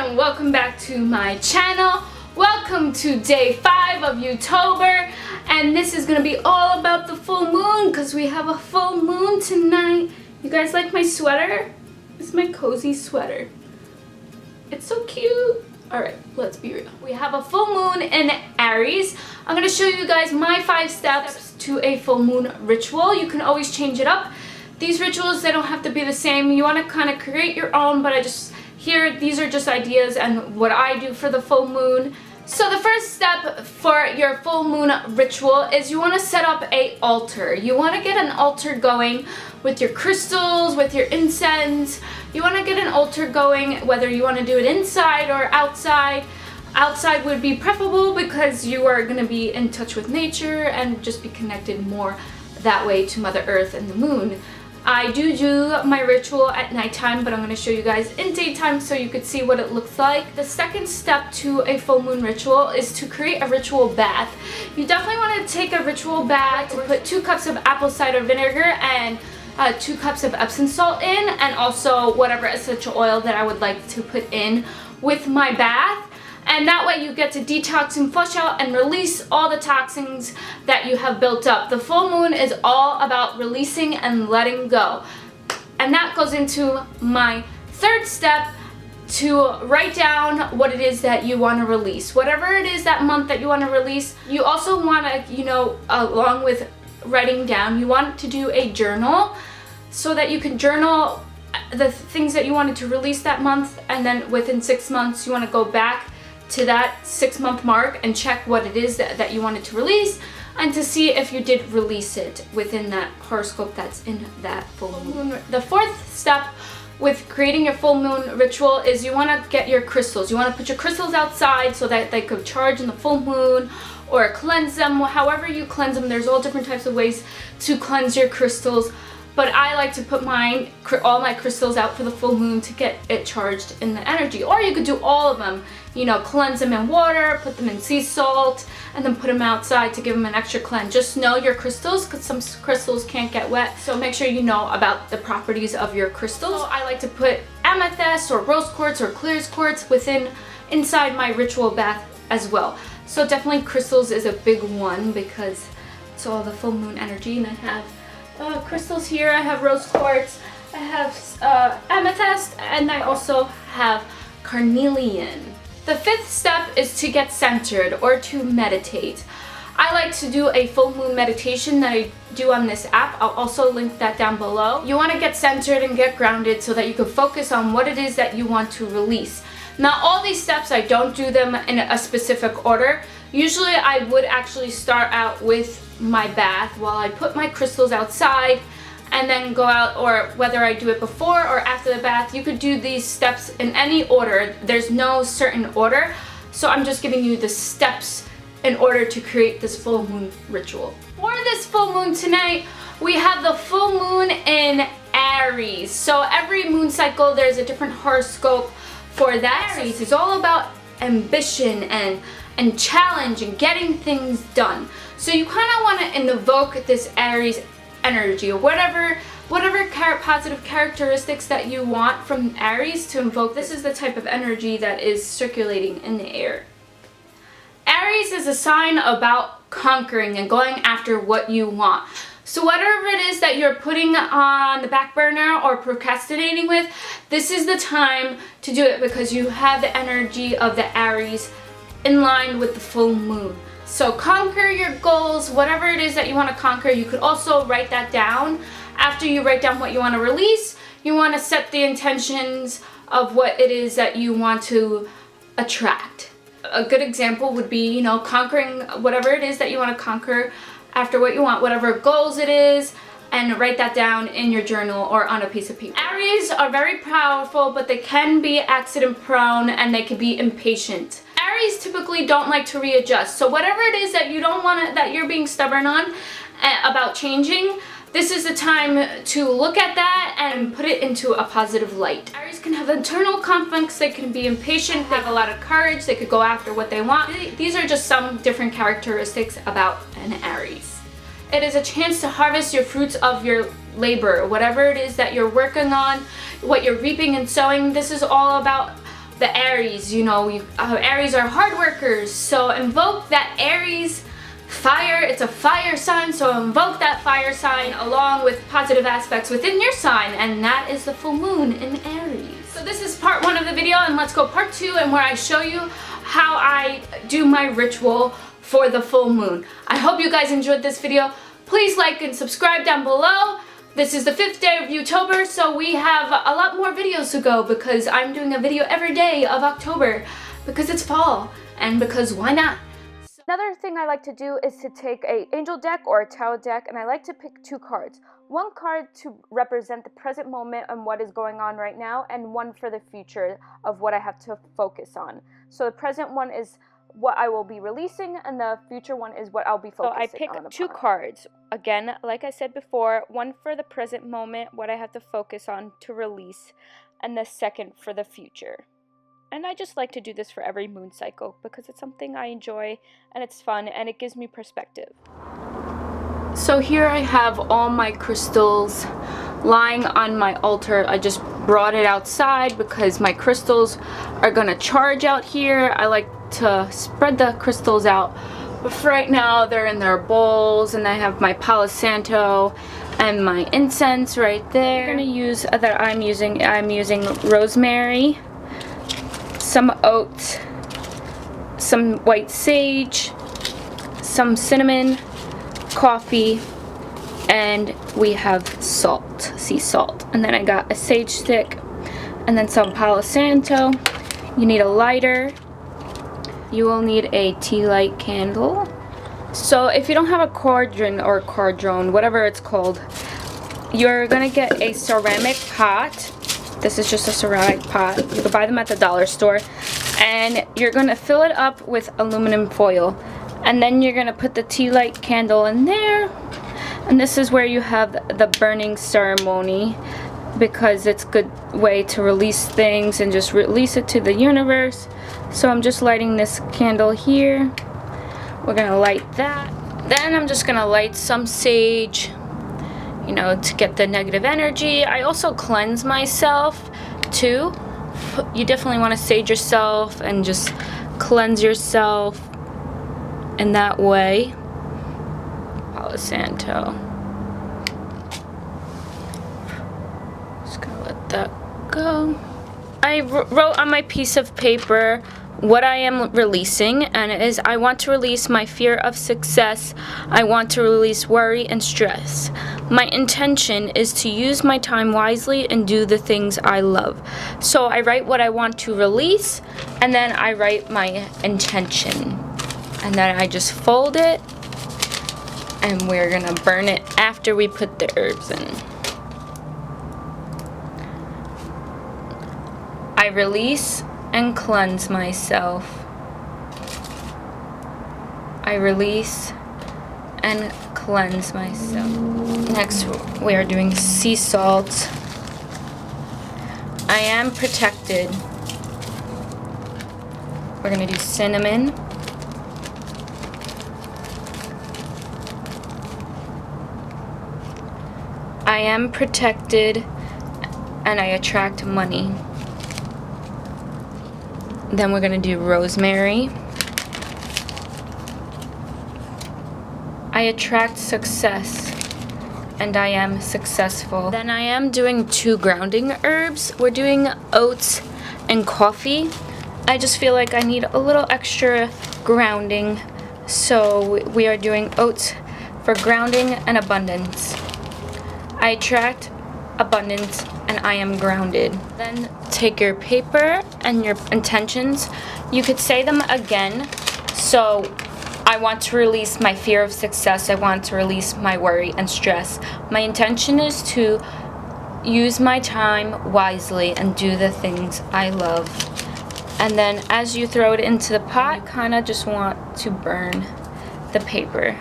and welcome back to my channel. Welcome to day 5 of YOUTOBER, and this is gonna be all about the full moon because we have a full moon tonight. You guys like my sweater? It's my cozy sweater. It's so cute. Alright, let's be real. We have a full moon in Aries. I'm gonna show you guys my 5 steps to a full moon ritual. You can always change it up. These rituals, they don't have to be the same. You want to kind of create your own, but these are just ideas and what I do for the full moon. So the first step for your full moon ritual is you want to set up an altar. You want to get an altar going with your crystals, with your incense. You want to get an altar going whether you want to do it inside or outside. Outside would be preferable because you are going to be in touch with nature and just be connected more that way to Mother Earth and the moon. I do my ritual at nighttime, but I'm going to show you guys in daytime so you could see what it looks like. The second step to a full moon ritual is to create a ritual bath. You definitely want to take a ritual bath, to put 2 cups of apple cider vinegar and 2 cups of Epsom salt in, and also whatever essential oil that I would like to put in with my bath. And that way you get to detox and flush out and release all the toxins that you have built up. The full moon is all about releasing and letting go. And that goes into my third step, to write down what it is that you want to release. Whatever it is that month that you want to release, you also want to, along with writing down, you want to do a journal so that you can journal the things that you wanted to release that month, and then within 6 months you want to go back to that 6-month mark and check what it is that you wanted to release, and to see if you did release it within that horoscope that's in that full moon. The fourth step with creating your full moon ritual is you want to get your crystals. You want to put your crystals outside so that they could charge in the full moon, or cleanse them. However you cleanse them, there's all different types of ways to cleanse your crystals. But I like to put all my crystals out for the full moon to get it charged in the energy. Or you could do all of them, cleanse them in water, put them in sea salt, and then put them outside to give them an extra cleanse. Just know your crystals, because some crystals can't get wet, so make sure you know about the properties of your crystals. So I like to put amethyst or rose quartz or clear quartz inside my ritual bath as well. So definitely crystals is a big one because it's all the full moon energy, and I have crystals here. I have rose quartz, I have amethyst, and I also have carnelian. The 5th step is to get centered or to meditate. I like to do a full moon meditation that I do on this app. I'll also link that down below. You want to get centered and get grounded so that you can focus on what it is that you want to release. Now, all these steps, I don't do them in a specific order. Usually I would actually start out with my bath while I put my crystals outside and then go out, or whether I do it before or after the bath. You could do these steps in any order. There's no certain order, so I'm just giving you the steps in order to create this full moon ritual. For this full moon tonight, we have the full moon in Aries. So every moon cycle there's a different horoscope for that. Aries is all about ambition and challenge and getting things done. So you kind of want to invoke this Aries energy, or whatever positive characteristics that you want from Aries to invoke. This is the type of energy that is circulating in the air. Aries is a sign about conquering and going after what you want. So whatever it is that you're putting on the back burner or procrastinating with, this is the time to do it because you have the energy of the Aries in line with the full moon. So conquer your goals, whatever it is that you want to conquer. You could also write that down. After you write down what you want to release, you want to set the intentions of what it is that you want to attract. A good example would be, conquering whatever it is that you want to conquer after what you want, whatever goals it is, and write that down in your journal or on a piece of paper. Aries are very powerful, but they can be accident prone and they can be impatient. Aries typically don't like to readjust. So whatever it is that you don't want that you're being stubborn on about changing, this is the time to look at that and put it into a positive light. Aries can have internal conflicts, they can be impatient, they have a lot of courage, they could go after what they want. These are just some different characteristics about an Aries. It is a chance to harvest your fruits of your labor, whatever it is that you're working on, what you're reaping and sowing. This is all about the Aries. You know, Aries are hard workers, so invoke that Aries fire. It's a fire sign, so invoke that fire sign along with positive aspects within your sign, and that is the full moon in Aries. So this is part 1 of the video, and let's go part 2, and where I show you how I do my ritual for the full moon. I hope you guys enjoyed this video. Please like and subscribe down below. This is the 5th day of YOUTOBER, so we have a lot more videos to go because I'm doing a video every day of October because it's fall and because why not? Another thing I like to do is to take an angel deck or a tarot deck, and I like to pick 2 cards. One card to represent the present moment and what is going on right now, and one for the future of what I have to focus on. So the present one is what I will be releasing, and the future one is what I'll be focusing on. So I pick 2 cards. Again, like I said before, one for the present moment, what I have to focus on to release, and the second for the future. And I just like to do this for every moon cycle because it's something I enjoy and it's fun and it gives me perspective. So here I have all my crystals lying on my altar. I just brought it outside because my crystals are gonna charge out here. I like to spread the crystals out, but for right now they're in their bowls, and I have my Palo Santo and my incense right there. I'm using rosemary, some oats, some white sage, some cinnamon, coffee, and we have salt, sea salt. And then I got a sage stick and then some Palo Santo. You need a lighter. You will need a tea light candle. So if you don't have a cauldron or cauldron, whatever it's called, you're gonna get a ceramic pot. This is just a ceramic pot. You can buy them at the dollar store. And you're gonna fill it up with aluminum foil. And then you're gonna put the tea light candle in there. And this is where you have the burning ceremony, because it's a good way to release things and just release it to the universe. So I'm just lighting this candle here. We're gonna light that. Then I'm just gonna light some sage, you know, to get the negative energy. I also cleanse myself too. You definitely want to sage yourself and just cleanse yourself in that way. Palo Santo. Just gonna let that go. I wrote on my piece of paper what I am releasing, and it is I want to release my fear of success. I want to release worry and stress. My intention is to use my time wisely and do the things I love. So I write what I want to release, and then I write my intention, and then I just fold it, and we're gonna burn it after we put the herbs in. I release and cleanse myself. I release and cleanse myself. Next, we are doing sea salt. I am protected. We're gonna do cinnamon. I am protected and I attract money. Then we're gonna do rosemary. I attract success and I am successful. Then I am doing 2 grounding herbs. We're doing oats and coffee. I just feel like I need a little extra grounding, so we are doing oats for grounding and abundance. I attract abundance and I am grounded. Then take your paper and your intentions. You could say them again. So I want to release my fear of success. I want to release my worry and stress. My intention is to use my time wisely and do the things I love. And then as you throw it into the pot, you kind of just want to burn the paper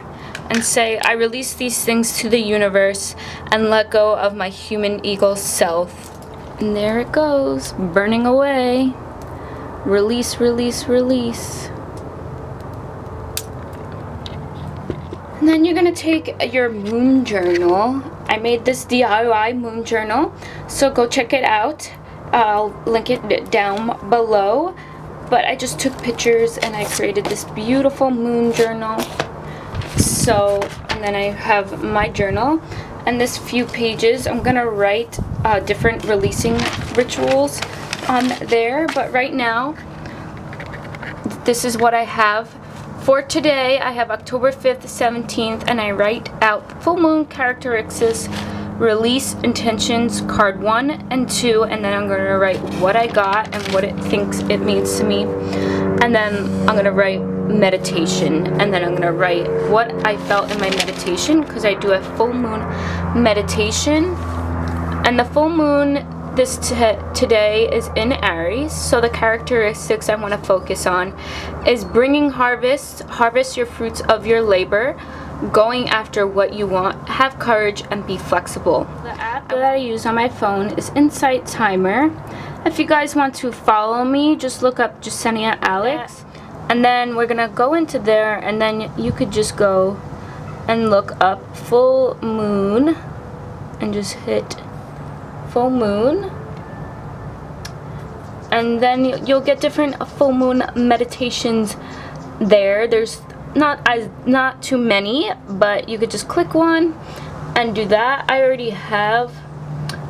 and say, I release these things to the universe and let go of my human ego self. And there it goes, burning away. Release, release, release. And then you're gonna take your moon journal. I made this DIY moon journal, so go check it out. I'll link it down below. But I just took pictures and I created this beautiful moon journal. So, and then I have my journal and this few pages. I'm gonna write different releasing rituals on there. But right now, this is what I have. For today, I have October 5th, 17th, and I write out full moon characteristics, release intentions, card 1 and 2, and then I'm going to write what I got and what it thinks it means to me. And then I'm going to write meditation, and then I'm going to write what I felt in my meditation, because I do a full moon meditation. And the full moon today is in Aries, so the characteristics I want to focus on is bringing harvest your fruits of your labor, going after what you want, have courage, and be flexible. The app that I use on my phone is Insight Timer. If you guys want to follow me, just look up Jasenia Alex, and then we're gonna go into there, and then you could just go and look up full moon and just hit full moon, and then you'll get different full moon meditations there. There's not too many, but you could just click one and do that. I already have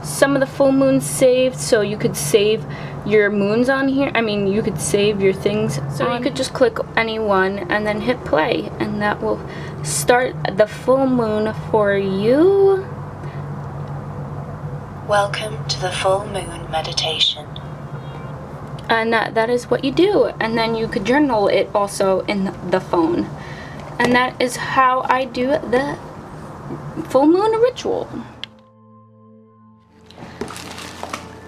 some of the full moons saved, so you could save your moons on here. I mean, you could save your things, so you could just click any one and then hit play, and that will start the full moon for you. Welcome to the full moon meditation. And that is what you do, and then you could journal it also in the phone. And that is how I do the full moon ritual.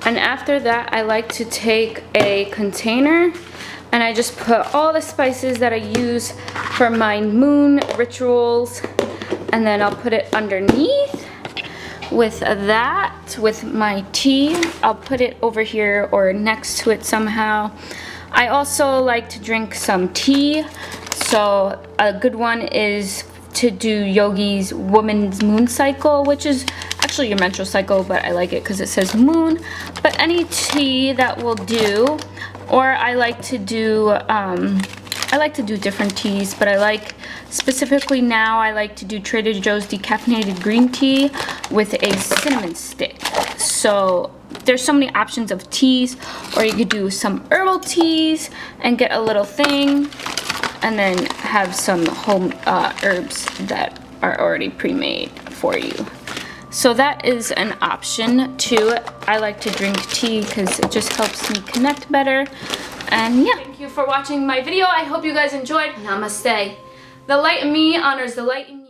And after that, I like to take a container and I just put all the spices that I use for my moon rituals, and then I'll put it underneath. With that, with my tea, I'll put it over here or next to it somehow. I also like to drink some tea, so a good one is to do Yogi's woman's moon cycle, which is actually your menstrual cycle, but I like it because it says moon. But any tea that will do, or I like to do different teas, but I like, specifically now, I like to do Trader Joe's decaffeinated green tea with a cinnamon stick. So there's so many options of teas, or you could do some herbal teas and get a little thing, and then have some home herbs that are already pre-made for you. So that is an option too. I like to drink tea because it just helps me connect better. And yeah, thank you for watching my video. I hope you guys enjoyed. Namaste. The light in me honors the light in you.